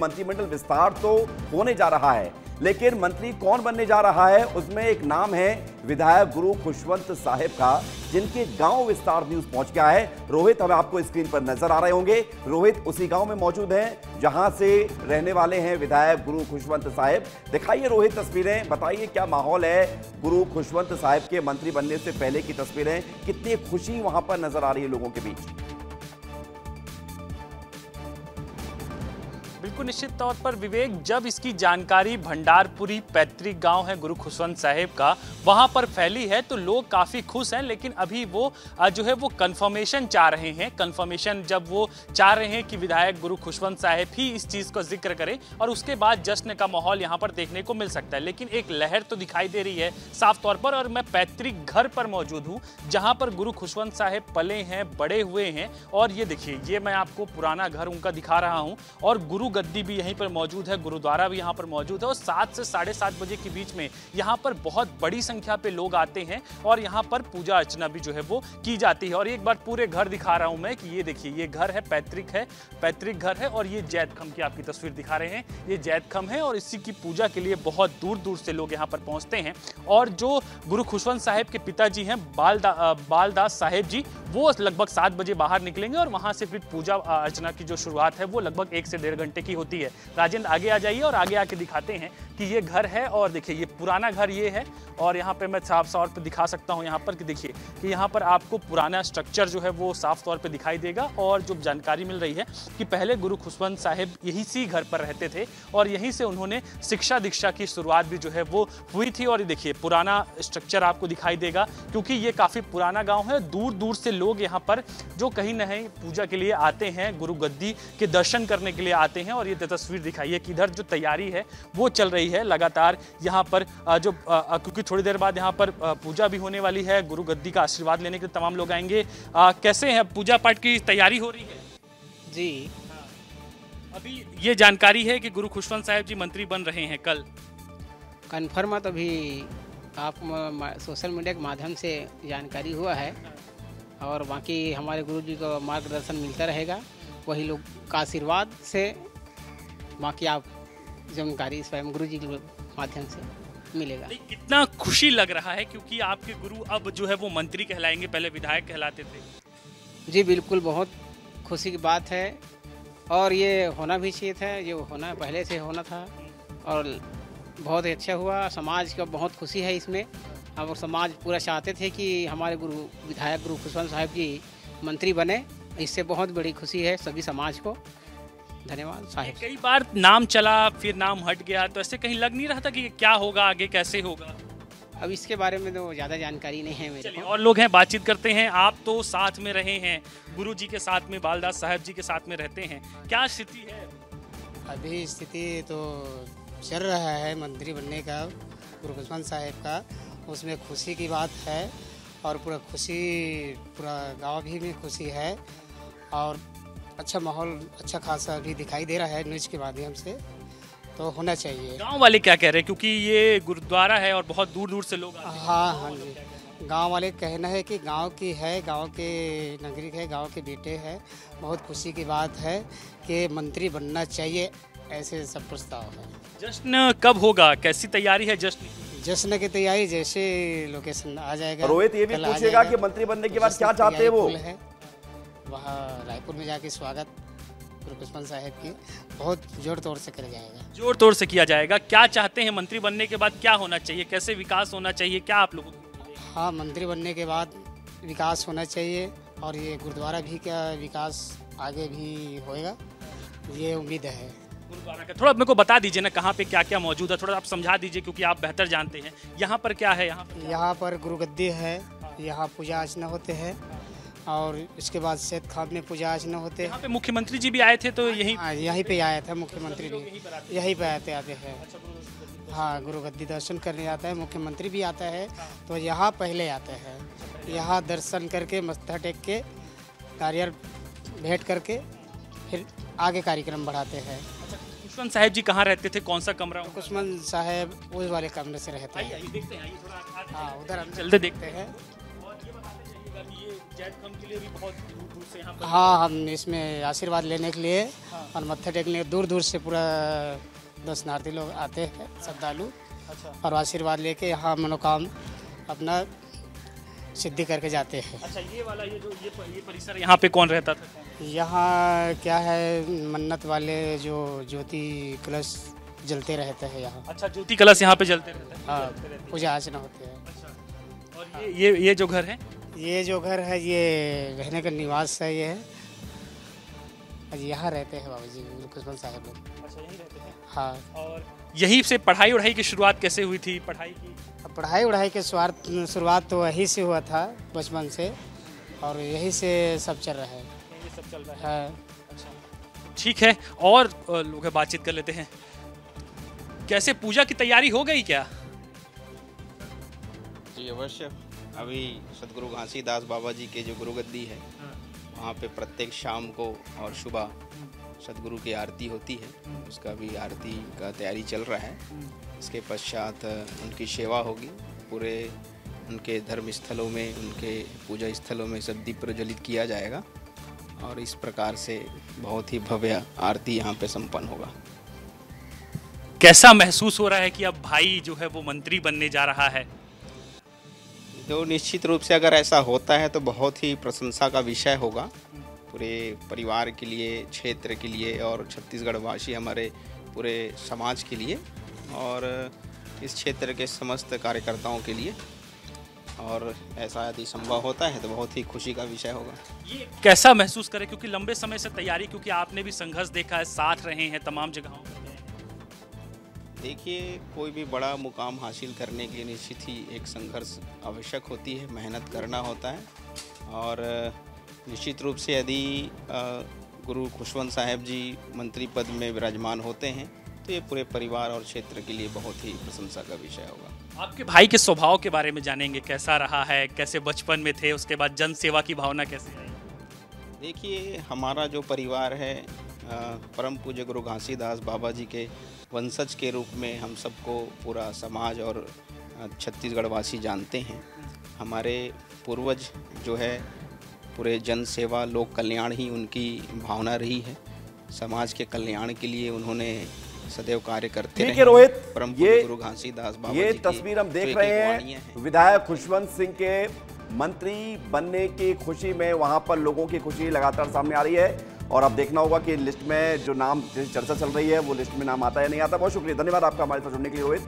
मंत्रिमंडल विस्तार तो होने जा रहा है, लेकिन मंत्री कौन बनने जा रहा है उसमें एक नाम है विधायक गुरु खुशवंत साहिब का, जिनके गांव विस्तार न्यूज पहुंच गया है। रोहित हमें आपको स्क्रीन पर नजर आ रहे होंगे। रोहित उसी गांव में मौजूद हैं जहां से रहने वाले हैं विधायक गुरु खुशवंत साहिब। दिखाइए रोहित तस्वीरें, बताइए क्या माहौल है गुरु खुशवंत साहिब के मंत्री बनने से पहले की तस्वीरें, कितनी खुशी वहां पर नजर आ रही है लोगों के बीच। बिल्कुल निश्चित तौर पर विवेक, जब इसकी जानकारी भंडारपुरी पैतृक गांव है गुरु खुशवंत साहिब का, वहां पर फैली है तो लोग काफी खुश हैं। लेकिन अभी वो जो है वो कंफर्मेशन चाह रहे हैं। कंफर्मेशन जब वो चाह रहे हैं कि विधायक गुरु खुशवंत साहिब ही इस चीज का जिक्र करें और उसके बाद जश्न का माहौल यहां पर देखने को मिल सकता है। लेकिन एक लहर तो दिखाई दे रही है साफ तौर पर। और मैं पैतृक घर पर मौजूद हूं जहां पर गुरु खुशवंत साहिब पले हैं, बड़े हुए हैं। और ये देखिए, ये मैं आपको पुराना घर उनका दिखा रहा हूं और गुरु गद्दी भी यहीं पर मौजूद है, गुरुद्वारा भी यहां पर मौजूद है। और 7 से 7:30 बजे के बीच में यहां पर बहुत बड़ी संख्या पे लोग आते हैं और यहां पर पूजा अर्चना भी जो है वो की जाती है। और एक बार पूरे घर दिखा रहा हूं मैं कि ये देखिए, ये घर है, पैतृक घर है। और ये जैतखम की आपकी तस्वीर दिखा रहे हैं, ये जैतखम है और इसी की पूजा के लिए बहुत दूर दूर से लोग यहां पर पहुंचते हैं। और जो गुरु खुशवंत साहिब के पिताजी हैं बालदास साहिब जी, वो लगभग 7 बजे बाहर निकलेंगे और वहां से फिर पूजा अर्चना की जो शुरुआत है वो लगभग 1 से 1.5 घंटे की होती है। राजेंद्र आगे आ जाइए और आगे आके दिखाते हैं कि ये घर है। और देखिए, ये पुराना घर ये है और यहाँ पे मैं साफ तौर पे दिखा सकता हूँ यहाँ पर कि देखिए कि यहाँ पर आपको पुराना स्ट्रक्चर जो है वो साफ तौर पे दिखाई देगा। और जो जानकारी मिल रही है कि पहले गुरु खुशवंत साहिब यहीं से घर पर रहते थे और यहीं से उन्होंने शिक्षा दीक्षा की शुरुआत भी जो है वो हुई थी। और ये देखिए, पुराना स्ट्रक्चर आपको दिखाई देगा क्योंकि ये काफ़ी पुराना गाँव है। दूर दूर से लोग यहाँ पर जो कहीं ना कहीं पूजा के लिए आते हैं, गुरु गद्दी के दर्शन करने के लिए आते हैं। और ये तस्वीर दिखाइए कि इधर जो तैयारी है वो चल रही है लगातार यहाँ पर क्योंकि थोड़ी देर बाद यहाँ पर पूजा भी होने वाली है। गुरु गद्दी का आशीर्वाद लेने के लिए तमाम लोग आएंगे। कैसे हैं, पूजा पाठ की तैयारी हो रही है? जी, अभी ये जानकारी है कि गुरु खुशवंत साहिब जी मंत्री बन रहे हैं कल। कन्फर्म तो अभी आप सोशल मीडिया के माध्यम से जानकारी हुआ है और बाकी हमारे गुरु जी को मार्गदर्शन मिलता रहेगा, वही लोग का आशीर्वाद से बाकी आप जानकारी स्वयं गुरु जी के माध्यम से मिलेगा। कितना खुशी लग रहा है क्योंकि आपके गुरु अब जो है वो मंत्री कहलाएंगे, पहले विधायक कहलाते थे। जी बिल्कुल, बहुत खुशी की बात है और ये होना भी चाहिए था, ये होना पहले से होना था और बहुत अच्छा हुआ। समाज का बहुत खुशी है इसमें और समाज पूरा चाहते थे कि हमारे गुरु विधायक गुरु खुशवंत साहिब जी मंत्री बने। इससे बहुत बड़ी खुशी है सभी समाज को। धन्यवाद साहिब। कई बार नाम चला फिर नाम हट गया, तो ऐसे कहीं लग नहीं रहा था कि क्या होगा आगे, कैसे होगा? अब इसके बारे में तो ज़्यादा जानकारी नहीं है मेरे को। और लोग हैं, बातचीत करते हैं। आप तो साथ में रहे हैं, गुरु जी के साथ में, बालदास साहब जी के साथ में रहते हैं, क्या स्थिति है? अभी स्थिति तो चल रहा है मंत्री बनने का गुरु खुशवंत साहिब का, उसमें खुशी की बात है और पूरा गांव भी में खुशी है और अच्छा माहौल अच्छा खासा भी दिखाई दे रहा है न्यूज़ के माध्यम से, तो होना चाहिए। गांव वाले क्या कह रहे हैं, क्योंकि ये गुरुद्वारा है और बहुत दूर दूर से लोग आते हैं? हाँ जी, गांव वाले कहना है कि गांव की है, गांव के नागरिक है, गांव के बेटे हैं। बहुत खुशी की बात है कि मंत्री बनना चाहिए, ऐसे सब प्रस्ताव है। जश्न कब होगा, कैसी तैयारी है जश्न की तैयारी जैसे लोकेशन आ जाएगा। रोहित ये भी पूछेगा कि मंत्री बनने के बाद क्या चाहते हैं वो? वहाँ रायपुर में जाके स्वागत गुरु खुशवंत साहिब की बहुत जोर तोड़ से किया जाएगा। जोर तोड़ से किया जाएगा। क्या चाहते हैं मंत्री बनने के बाद, क्या होना चाहिए, कैसे विकास होना चाहिए, क्या आप लोगों को? हाँ, मंत्री बनने के बाद विकास होना चाहिए और ये गुरुद्वारा भी का विकास आगे भी होएगा, ये उम्मीद है। गुरुद्वारा का थोड़ा मेरे को बता दीजिए ना, कहाँ पे क्या क्या मौजूद है, थोड़ा आप समझा दीजिए क्योंकि आप बेहतर जानते हैं। यहाँ पर क्या है? यहाँ पर गुरु गद्दी है, यहाँ पूजा अर्चना होते हैं और इसके बाद सेठ खाब में पूजा अर्चना होते हैं। यहाँ पे मुख्यमंत्री जी भी आए थे तो यहीं पे आया था मुख्यमंत्री भी, यहीं पे आते हैं। हाँ, गुरु गद्दी दर्शन करने आता है, मुख्यमंत्री भी आता है तो यहाँ पहले आते हैं। यहाँ दर्शन करके मत्था टेक के नारियल भेंट करके फिर आगे कार्यक्रम बढ़ाते हैं। खुशवंत साहिब जी कहाँ रहते थे, कौन सा कमरा? खुशवंत साहिब उस वाले कमरे से रहते हैं। देखते हैं, हाँ, उधर चलते देखते हैं। और ये बताते जाइएगा कि ये जैद खम के लिए भी बहुत दूर दूर से यहाँ पर हाँ, हम इसमें आशीर्वाद लेने के लिए और मत्थे टेकने दूर दूर से पूरा दर्शनार्थी लोग आते हैं, श्रद्धालु। अच्छा और आशीर्वाद लेके यहाँ मनोकाम अपना सिद्धि करके जाते हैं। अच्छा, ये वाला ये परिसर यहाँ पे कौन रहता था? यहाँ क्या है, मन्नत वाले जो ज्योति कलश जलते रहते हैं यहाँ। अच्छा, ज्योति कलश यहाँ पे जलते रहते हैं। हाँ, पूजा अर्चना होती है। अच्छा, और ये जो घर है, ये जो घर है ये रहने का निवास है। ये है यहाँ रहते हैं बाबा जी खुशवंत साहब लोग। अच्छा, यहीं रहते हैं। हाँ, और यहीं से पढ़ाई उढ़ाई की शुरुआत कैसे हुई थी? पढ़ाई वढ़ाई के शुरुआत तो वहीं से हुआ था बचपन से, और यहीं से सब चल रहा है। ये सब चल रहा है। हाँ। अच्छा, ठीक है। और लोग बातचीत कर लेते हैं। कैसे पूजा की तैयारी हो गई क्या? जी अवश्य। अभी सदगुरु घासीदास बाबा जी के जो गुरुगद्दी है वहाँ पे प्रत्येक शाम को और सुबह सदगुरु की आरती होती है। उसका भी आरती का तैयारी चल रहा है। इसके पश्चात उनकी सेवा होगी। पूरे उनके धर्म स्थलों में, उनके पूजा स्थलों में सब दीप प्रज्वलित किया जाएगा और इस प्रकार से बहुत ही भव्य आरती यहाँ पे संपन्न होगा। कैसा महसूस हो रहा है कि अब भाई जो है वो मंत्री बनने जा रहा है? तो निश्चित रूप से अगर ऐसा होता है तो बहुत ही प्रशंसा का विषय होगा पूरे परिवार के लिए, क्षेत्र के लिए और छत्तीसगढ़ वासी हमारे पूरे समाज के लिए और इस क्षेत्र के समस्त कार्यकर्ताओं के लिए। और ऐसा यदि संभव होता है तो बहुत ही खुशी का विषय होगा। ये कैसा महसूस करें, क्योंकि लंबे समय से तैयारी, क्योंकि आपने भी संघर्ष देखा है, साथ रहे हैं तमाम जगहों पर। देखिए, कोई भी बड़ा मुकाम हासिल करने के लिए निश्चित ही एक संघर्ष आवश्यक होती है, मेहनत करना होता है। और निश्चित रूप से यदि गुरु खुशवंत साहब जी मंत्री पद में विराजमान होते हैं तो ये पूरे परिवार और क्षेत्र के लिए बहुत ही प्रशंसा का विषय होगा। आपके भाई के स्वभाव के बारे में जानेंगे, कैसा रहा है, कैसे बचपन में थे, उसके बाद जन सेवा की भावना कैसे आई? देखिए, हमारा जो परिवार है परम पूज्य गुरु घासीदास बाबा जी के वंशज के रूप में हम सबको पूरा समाज और छत्तीसगढ़ वासी जानते हैं। हमारे पूर्वज जो है पूरे जन सेवा, लोक कल्याण ही उनकी भावना रही है। समाज के कल्याण के लिए उन्होंने सदैव कार्य करते रहे। रोहित, परम पूज्य गुरु घासीदास बाबा ये जी की तस्वीर हम देख जो रहे एक हैं वाणियाँ हैं। विधायक खुशवंत सिंह के मंत्री बनने की खुशी में वहां पर लोगों की खुशी लगातार सामने आ रही है। और अब देखना होगा कि लिस्ट में जो नाम चर्चा चल रही है वो लिस्ट में नाम आता है या नहीं आता। बहुत शुक्रिया, धन्यवाद आपका हमारे साथ जुड़ने के लिए रोहित।